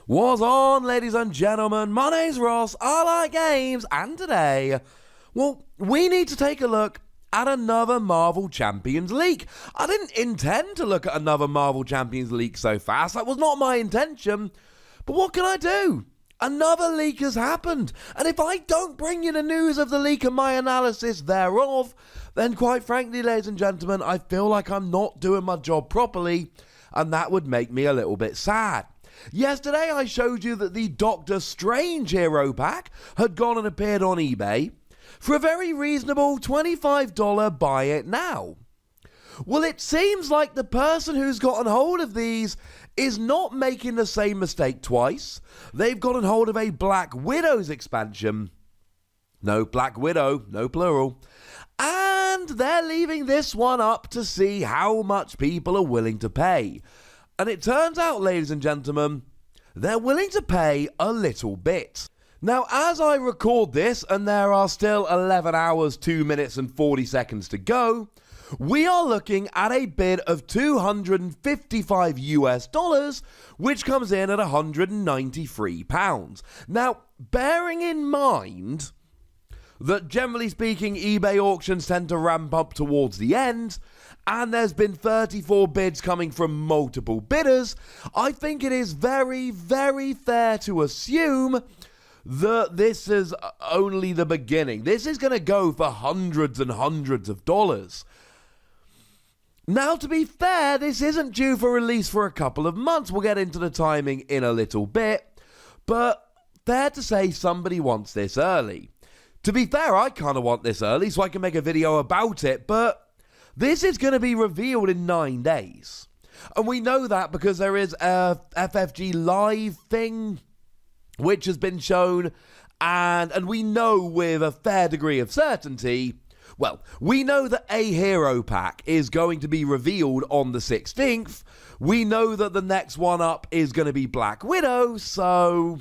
What's on, ladies and gentlemen? My name's Ross, I like games, and today, we need to take a look at another Marvel Champions leak. I didn't intend to look at another Marvel Champions leak so fast, that was not my intention, but what can I do? Another leak has happened, and if I don't bring you the news of the leak and my analysis thereof, then quite frankly, ladies and gentlemen, I feel like I'm not doing my job properly, and that would make me a little bit sad. Yesterday I showed you that the Doctor Strange hero pack had gone and appeared on eBay for a very reasonable $25 buy it now. Well, it seems like the person who's gotten hold of these is not making the same mistake twice. They've gotten hold of a Black Widow's expansion. No, Black Widow, no plural. And they're leaving this one up to see how much people are willing to pay. And it turns out, ladies and gentlemen, they're willing to pay a little bit. Now, as I record this, and there are still 11 hours, 2 minutes and 40 seconds to go, we are looking at a bid of $255 US, which comes in at £193. Now, bearing in mind that generally speaking, eBay auctions tend to ramp up towards the end, and there's been 34 bids coming from multiple bidders, I think it is very, very fair to assume that this is only the beginning. This is going to go for hundreds and hundreds of dollars. Now, to be fair, this isn't due for release for a couple of months. We'll get into the timing in a little bit, but fair to say somebody wants this early. To be fair, I kind of want this early so I can make a video about it, but this is going to be revealed in 9 days. And we know that because there is a FFG Live thing which has been shown, and we know with a fair degree of certainty, well, we know that a hero pack is going to be revealed on the 16th. We know that the next one up is going to be Black Widow, so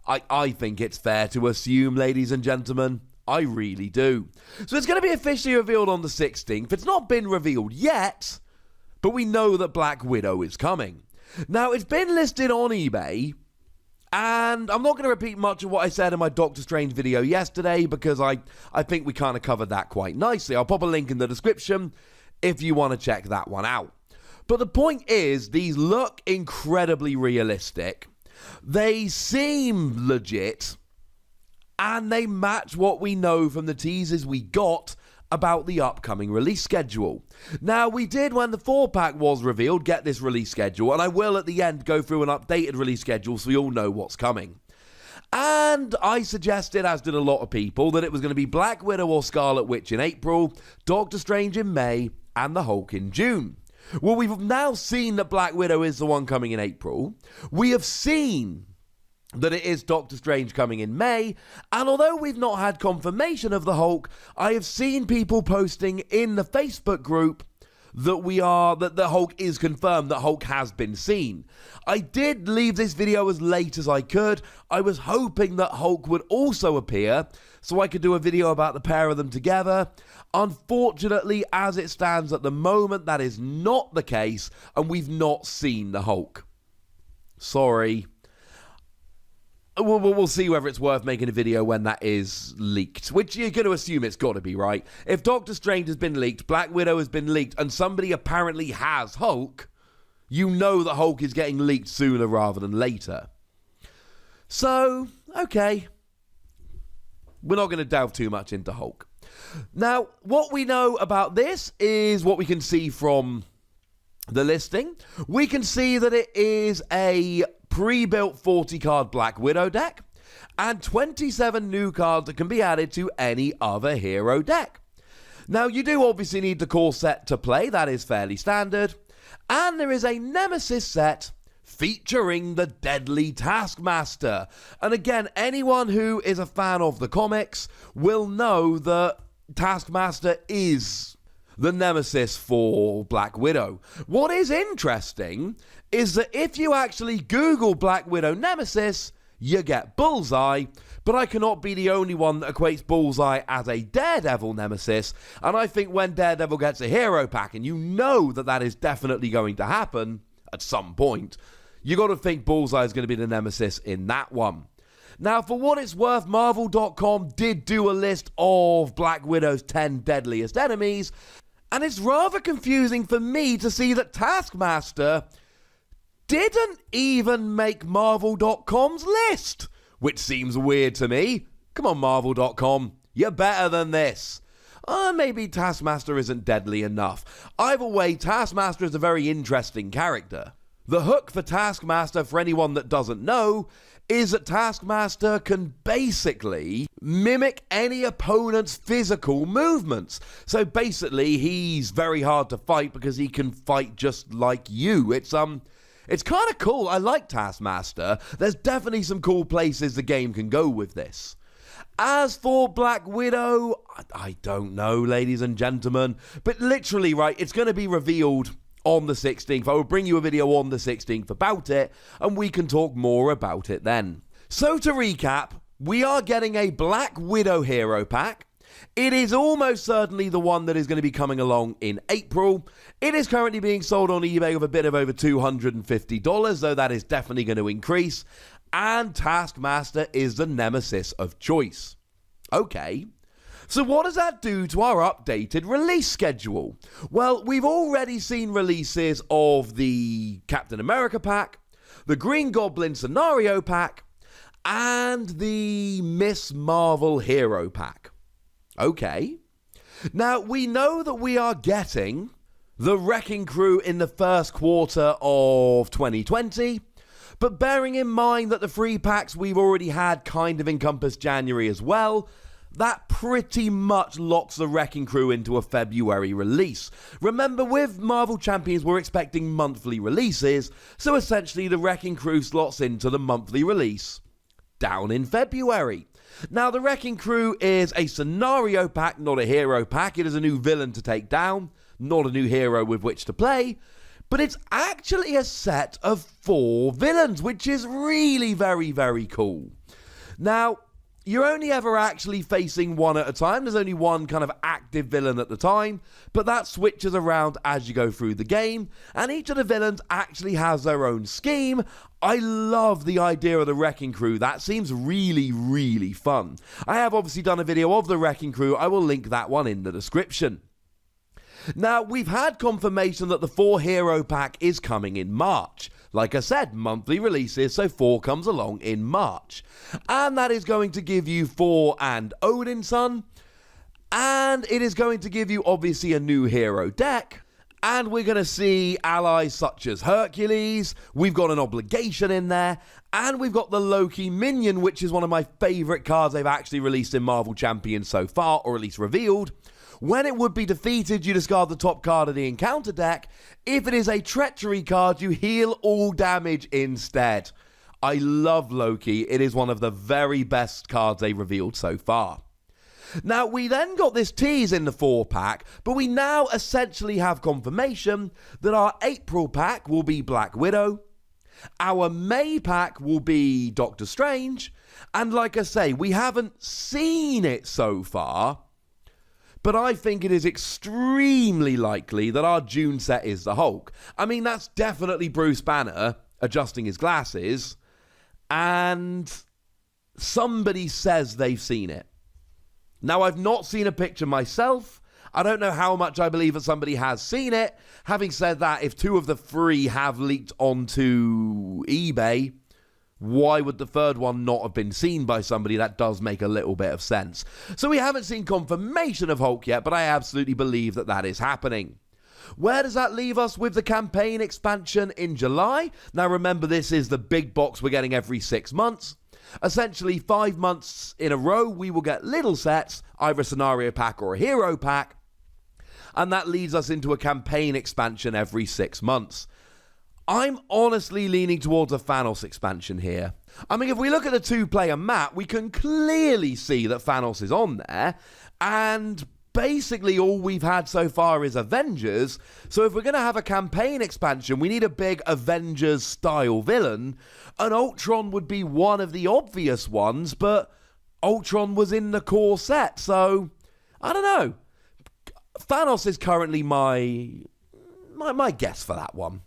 I think it's fair to assume, ladies and gentlemen, I really do. So it's going to be officially revealed on the 16th. It's not been revealed yet, but we know that Black Widow is coming. Now, it's been listed on eBay, and I'm not going to repeat much of what I said in my Doctor Strange video yesterday because I think we kind of covered that quite nicely. I'll pop a link in the description if you want to check that one out. But the point is, these look incredibly realistic. They seem legit, and they match what we know from the teasers we got about the upcoming release schedule. Now, we did, when the 4-pack was revealed, get this release schedule, and I will at the end go through an updated release schedule so we all know what's coming. And I suggested, as did a lot of people, that it was going to be Black Widow or Scarlet Witch in April, Doctor Strange in May, and the Hulk in June. Well, we've now seen that Black Widow is the one coming in April. We have seen that it is Doctor Strange coming in May, and although we've not had confirmation of the Hulk, I have seen people posting in the Facebook group that the Hulk is confirmed, that Hulk has been seen. I did leave this video as late as I could. I was hoping that Hulk would also appear so I could do a video about the pair of them together. Unfortunately, as it stands at the moment, that is not the case, and we've not seen the Hulk. Sorry. We'll see whether it's worth making a video when that is leaked, which you're going to assume it's got to be, right? If Doctor Strange has been leaked, Black Widow has been leaked, and somebody apparently has Hulk, you know that Hulk is getting leaked sooner rather than later. So, okay. We're not going to delve too much into Hulk. Now, what we know about this is what we can see from the listing. We can see that it is a pre-built 40-card Black Widow deck and 27 new cards that can be added to any other hero deck. Now, you do obviously need the core set to play. That is fairly standard. And there is a Nemesis set featuring the deadly Taskmaster. And again, anyone who is a fan of the comics will know that Taskmaster is the nemesis for Black Widow. What is interesting is that if you actually Google Black Widow Nemesis, you get Bullseye, but I cannot be the only one that equates Bullseye as a Daredevil nemesis, and I think when Daredevil gets a hero pack, and you know that that is definitely going to happen at some point, You got to think Bullseye is going to be the nemesis in that one. Now, for what it's worth, Marvel.com did do a list of Black Widow's 10 deadliest enemies, and it's rather confusing for me to see that Taskmaster didn't even make Marvel.com's list, which seems weird to me. Come on, Marvel.com, you're better than this. Maybe Taskmaster isn't deadly enough. Either way, Taskmaster is a very interesting character. The hook for Taskmaster, for anyone that doesn't know, is that Taskmaster can basically mimic any opponent's physical movements. So basically, he's very hard to fight because he can fight just like you. It's kind of cool. I like Taskmaster. There's definitely some cool places the game can go with this. As for Black Widow, I don't know, ladies and gentlemen. But literally, right, it's going to be revealed on the 16th. I will bring you a video on the 16th about it, and we can talk more about it then. So to recap, we are getting a Black Widow hero pack. It is almost certainly the one that is going to be coming along in April. It is currently being sold on eBay with a bit of over $250, though that is definitely going to increase. And Taskmaster is the nemesis of choice. Okay. So what does that do to our updated release schedule? Well, we've already seen releases of the Captain America pack, the Green Goblin scenario pack, and the Miss Marvel hero pack. Okay. Now, we know that we are getting the Wrecking Crew in the first quarter of 2020, but bearing in mind that the free packs we've already had kind of encompass January as well, that pretty much locks the Wrecking Crew into a February release. Remember, with Marvel Champions, we're expecting monthly releases, so essentially the Wrecking Crew slots into the monthly release down in February. Now, the Wrecking Crew is a scenario pack, not a hero pack. It is a new villain to take down, not a new hero with which to play, but it's actually a set of 4 villains, which is really very, very cool. Now, you're only ever actually facing one at a time. There's only one kind of active villain at the time, but that switches around as you go through the game, and each of the villains actually has their own scheme. I love the idea of the Wrecking Crew. That seems really, really fun. I have obviously done a video of the Wrecking Crew. I will link that one in the description. Now, we've had confirmation that the 4 hero pack is coming in March. Like I said, monthly releases, so 4 comes along in March. And that is going to give you Thor and Odin's Son. And it is going to give you, obviously, a new hero deck. And we're going to see allies such as Hercules. We've got an obligation in there. And we've got the Loki minion, which is one of my favorite cards they've actually released in Marvel Champions so far, or at least revealed. When it would be defeated, you discard the top card of the encounter deck. If it is a treachery card, you heal all damage instead. I love Loki. It is one of the very best cards they revealed so far. Now, we then got this tease in the 4 pack, but we now essentially have confirmation that our April pack will be Black Widow, our May pack will be Doctor Strange, and like I say, we haven't seen it so far, but I think it is extremely likely that our June set is the Hulk. I mean, that's definitely Bruce Banner adjusting his glasses, and somebody says they've seen it. Now, I've not seen a picture myself. I don't know how much I believe that somebody has seen it. Having said that, if 2 of the 3 have leaked onto eBay, why would the 3rd one not have been seen by somebody? That does make a little bit of sense. So we haven't seen confirmation of Hulk yet, but I absolutely believe that that is happening. Where does that leave us with the campaign expansion in July? Now remember, this is the big box we're getting every 6 months. Essentially, 5 months in a row, we will get little sets, either a scenario pack or a hero pack. And that leads us into a campaign expansion every 6 months. I'm honestly leaning towards a Thanos expansion here. I mean, if we look at the 2-player map, we can clearly see that Thanos is on there, and basically all we've had so far is Avengers, so if we're going to have a campaign expansion, we need a big Avengers-style villain, and Ultron would be one of the obvious ones, but Ultron was in the core set, so I don't know. Thanos is currently my guess for that one.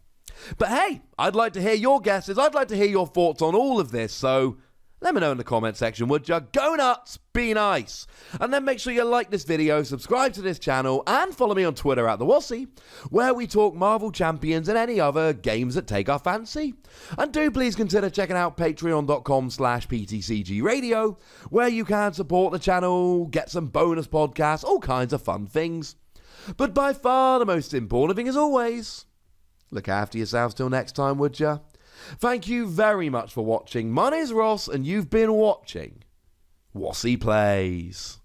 But hey, I'd like to hear your guesses. I'd like to hear your thoughts on all of this. So let me know in the comment section, would ya? Go nuts, be nice. And then make sure you like this video, subscribe to this channel, and follow me on Twitter at the Wossy, where we talk Marvel Champions and any other games that take our fancy. And do please consider checking out patreon.com/PTCGradio, where you can support the channel, get some bonus podcasts, all kinds of fun things. But by far the most important thing, as always, look after yourselves till next time, would ya? Thank you very much for watching. My name's Ross, and you've been watching Wossy Plays.